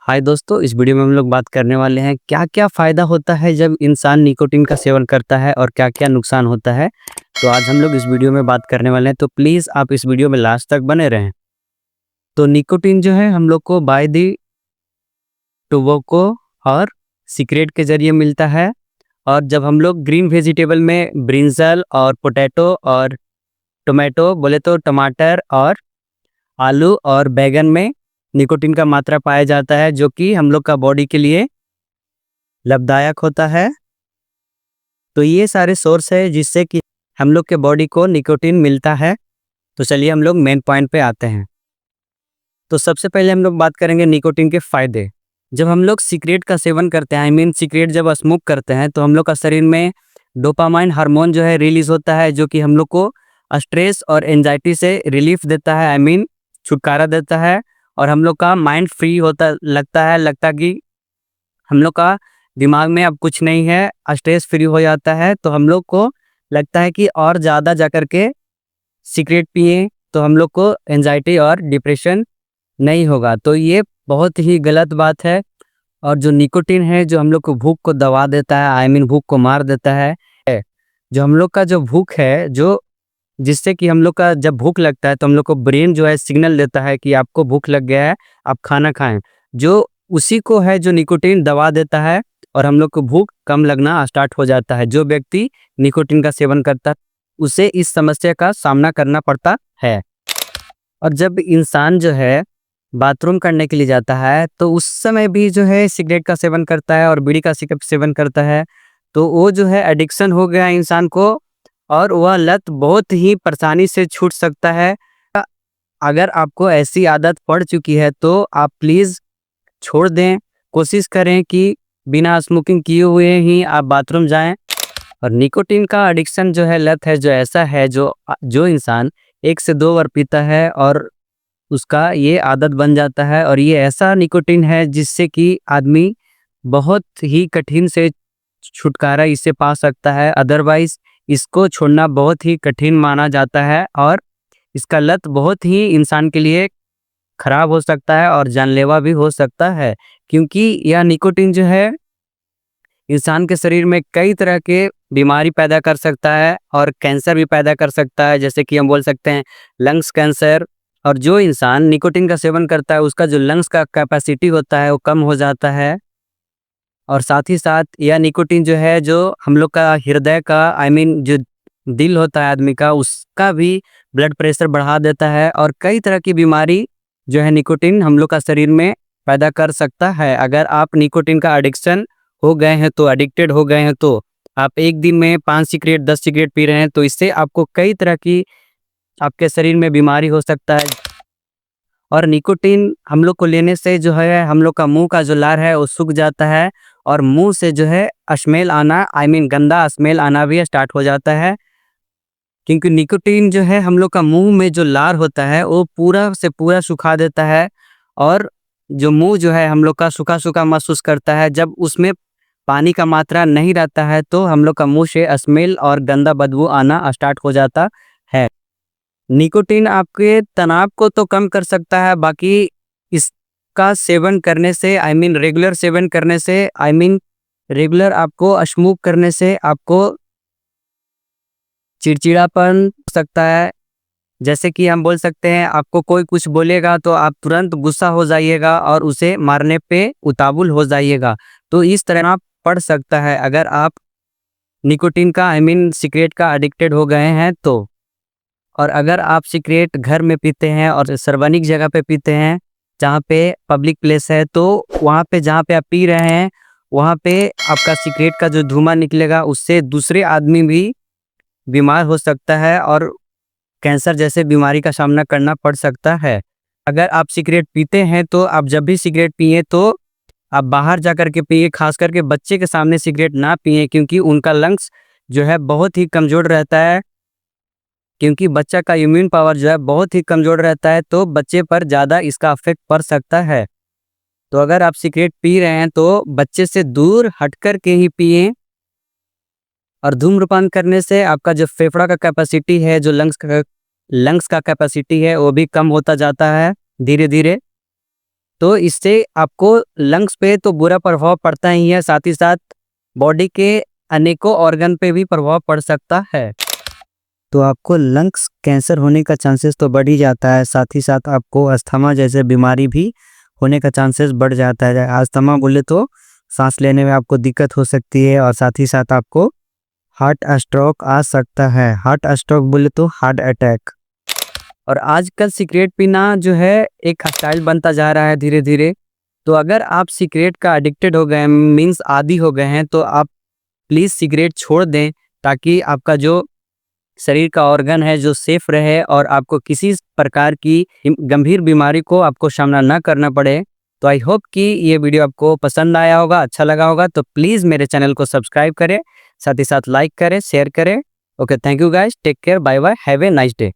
हाय दोस्तों, इस वीडियो में हम लोग बात करने वाले हैं क्या-क्या फ़ायदा होता है जब इंसान निकोटीन का सेवन करता है और क्या-क्या नुकसान होता है। तो आज हम लोग इस वीडियो में बात करने वाले हैं, तो प्लीज़ आप इस वीडियो में लास्ट तक बने रहें। तो निकोटीन जो है हम लोग को बाय द टोबैको और सिगरेट के ज़रिए मिलता है। और जब हम लोग ग्रीन वेजिटेबल में ब्रिंजल और पोटैटो और टोमेटो बोले तो टमाटर और आलू और बैंगन में निकोटीन का मात्रा पाया जाता है, जो कि हम लोग का बॉडी के लिए लाभदायक होता है। तो ये सारे सोर्स है जिससे कि हम लोग के बॉडी को निकोटीन मिलता है। तो चलिए हम लोग मेन पॉइंट पे आते हैं। तो सबसे पहले हम लोग बात करेंगे निकोटीन के फ़ायदे। जब हम लोग सिगरेट का सेवन करते हैं, आई मीन सिगरेट जब स्मोक करते हैं, तो हम लोग का शरीर में डोपामाइन हार्मोन जो है रिलीज़ होता है, जो कि हम लोग को स्ट्रेस और एंजाइटी से रिलीफ देता है, आई मीन छुटकारा देता है। और हम लोग का माइंड फ्री होता लगता कि हम लोग का दिमाग में अब कुछ नहीं है, स्ट्रेस फ्री हो जाता है। तो हम लोग को लगता है कि और ज़्यादा जा कर के सिगरेट पिएँ, तो हम लोग को एंजाइटी और डिप्रेशन नहीं होगा। तो ये बहुत ही गलत बात है। और जो निकोटीन है, जो हम लोग को भूख को दबा देता है, आई मीन भूख को मार देता है। जो हम लोग का जो भूख है, जो जिससे कि हम लोग का जब भूख लगता है तो हम लोग को ब्रेन जो है सिग्नल देता है कि आपको भूख लग गया है, आप खाना खाएं। जो उसी को है जो निकोटीन दबा देता है और हम लोग को भूख कम लगना स्टार्ट हो जाता है। जो व्यक्ति निकोटीन का सेवन करता है उसे इस समस्या का सामना करना पड़ता है। और जब इंसान जो है बाथरूम करने के लिए जाता है, तो उस समय भी जो है सिगरेट का सेवन करता है और बीड़ी का सेवन करता है, तो वो जो है एडिक्शन हो गया इंसान को और वह लत बहुत ही परेशानी से छूट सकता है। अगर आपको ऐसी आदत पड़ चुकी है तो आप प्लीज़ छोड़ दें। कोशिश करें कि बिना स्मोकिंग किए हुए ही आप बाथरूम जाएं। और निकोटीन का एडिक्शन जो है, लत है, जो ऐसा है जो इंसान 1 से 2 बार पीता है और उसका ये आदत बन जाता है। और ये ऐसा निकोटीन है जिससे कि आदमी बहुत ही कठिन से छुटकारा इससे पा सकता है। अदरवाइज इसको छोड़ना बहुत ही कठिन माना जाता है और इसका लत बहुत ही इंसान के लिए खराब हो सकता है और जानलेवा भी हो सकता है। क्योंकि यह निकोटीन जो है इंसान के शरीर में कई तरह के बीमारी पैदा कर सकता है और कैंसर भी पैदा कर सकता है, जैसे कि हम बोल सकते हैं लंग्स कैंसर। और जो इंसान निकोटीन का सेवन करता है उसका जो लंग्स का कैपेसिटी होता है वो कम हो जाता है। और साथ ही साथ यह निकोटीन जो है, जो हम लोग का हृदय का, आई मीन जो दिल होता है आदमी का, उसका भी ब्लड प्रेशर बढ़ा देता है। और कई तरह की बीमारी जो है निकोटीन हम लोग का शरीर में पैदा कर सकता है। अगर आप निकोटीन का एडिक्शन हो गए हैं, तो एडिक्टेड हो गए हैं, तो आप एक दिन में 5 सिगरेट 10 सिगरेट पी रहे हैं, तो इससे आपको कई तरह की आपके शरीर में बीमारी हो सकता है। और निकोटीन हम लोग को लेने से जो है हम लोग का मुंह का जो लार है वो सूख जाता है और मुंह से जो है स्मेल आना, आई मीन गंदा स्मेल आना भी स्टार्ट हो जाता है। क्योंकि निकोटीन जो है हम लोग का मुंह में जो लार होता है वो पूरा से पूरा सुखा देता है। और जो मुंह जो है हम लोग का सूखा सूखा महसूस करता है। जब उसमें पानी का मात्रा नहीं रहता है तो हम लोग का मुंह से स्मेल और गंदा बदबू आना स्टार्ट हो जाता है। निकोटीन आपके तनाव को तो कम कर सकता है, बाकी इसका सेवन करने से, आई मीन रेगुलर सेवन करने से, आई मीन रेगुलर आपको स्मोक करने से आपको चिड़चिड़ापन हो सकता है। जैसे कि हम बोल सकते हैं, आपको कोई कुछ बोलेगा तो आप तुरंत गुस्सा हो जाइएगा और उसे मारने पे उतावुल हो जाइएगा। तो इस तरह आप पड़ सकता है अगर आप निकोटीन का, आई मीन सिगरेट का एडिक्टेड हो गए हैं तो। और अगर आप सिगरेट घर में पीते हैं और सार्वजनिक जगह पे पीते हैं, जहाँ पे पब्लिक प्लेस है, तो वहाँ पे जहाँ पे आप पी रहे हैं वहाँ पे आपका सिगरेट का जो धुआं निकलेगा उससे दूसरे आदमी भी बीमार हो सकता है और कैंसर जैसे बीमारी का सामना करना पड़ सकता है। अगर आप सिगरेट पीते हैं तो आप जब भी सिगरेट पिए तो आप बाहर जा कर के पिए, खास करके बच्चे के सामने सिगरेट ना पिए, क्योंकि उनका लंग्स जो है बहुत ही कमज़ोर रहता है। क्योंकि बच्चा का इम्यून पावर जो है बहुत ही कमज़ोर रहता है, तो बच्चे पर ज़्यादा इसका इफेक्ट पड़ सकता है। तो अगर आप सिगरेट पी रहे हैं तो बच्चे से दूर हट कर के ही पिएं। और धूम्रपान करने से आपका जो फेफड़ा का कैपेसिटी है, जो लंग्स का कैपेसिटी है, वो भी कम होता जाता है धीरे धीरे। तो इससे आपको लंग्स पे तो बुरा प्रभाव पड़ता ही है, साथ ही साथ बॉडी के अनेकों ऑर्गन पे भी प्रभाव पड़ सकता है। तो आपको लंग्स कैंसर होने का चांसेस तो बढ़ ही जाता है, साथ ही साथ आपको अस्थमा जैसे बीमारी भी होने का चांसेस बढ़ जाता है। अस्थमा बोले तो सांस लेने में आपको दिक्कत हो सकती है और साथ ही साथ आपको हार्ट स्ट्रोक आ सकता है। हार्ट स्ट्रोक बोले तो हार्ट अटैक। और आजकल सिगरेट पीना जो है एक स्टाइल बनता जा रहा है धीरे धीरे। तो अगर आप सिगरेट का एडिक्टेड हो गए हैं, मीन्स आदी हो गए हैं, तो आप प्लीज़ सिगरेट छोड़ दें, ताकि आपका जो शरीर का ऑर्गन है जो सेफ रहे और आपको किसी प्रकार की गंभीर बीमारी को आपको सामना ना करना पड़े। तो आई होप कि ये वीडियो आपको पसंद आया होगा, अच्छा लगा होगा। तो प्लीज़ मेरे चैनल को सब्सक्राइब करें, साथ ही साथ लाइक करें, शेयर करें। Okay, thank you guys, take care, bye bye, have a nice day.